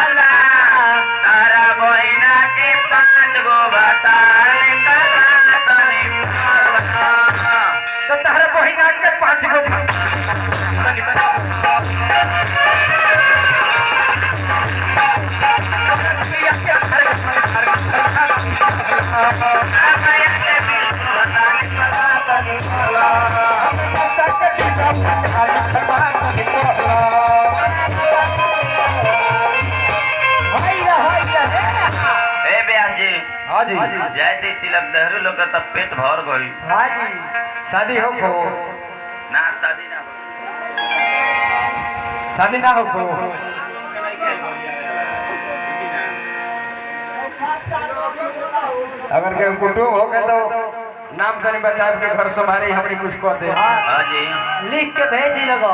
निकला तारा बहिना के 5 गो बतार निकला तनी तो तारा बहिना के 5 गो हाँ जी जय तिलक दहरू लोग का तब पेट भर गई। हाँ जी शादी हो खो ना शादी ना हो शादी ना हो खो अगर के कुटुंब हो गए तो नाम तनी बता के घर संभारी हमरी कुछ कर दे। हाँ जी लिख के भेज दी लगा।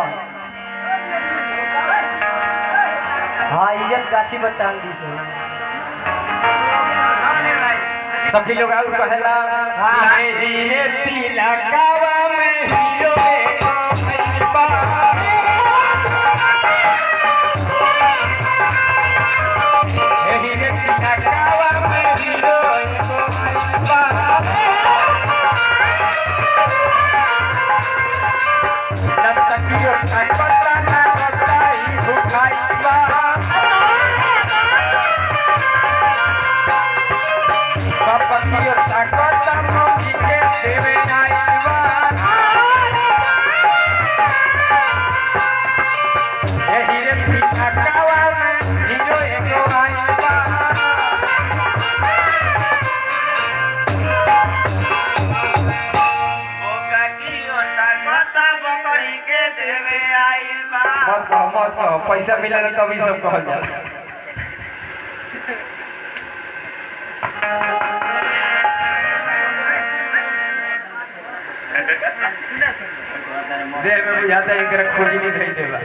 हाँ इज्जत गाछी पर टांग दी से सभी लोग और कहेला धीरे तिलकावा में हीरो धीरे तिलकावा में हीरो लस्तकियो पता ना बताई भुखाई बा पतियो ताकत मम्मी के देवे आईबा यही रे पीछा कावा में हीरो एगो आईबा ओका की ओटा खाता बकरी के देवे आईबा। मत कहो पैसा मिला तभी सब कहल जाला। देह में बुझाता है कि खोजी नहीं देगा।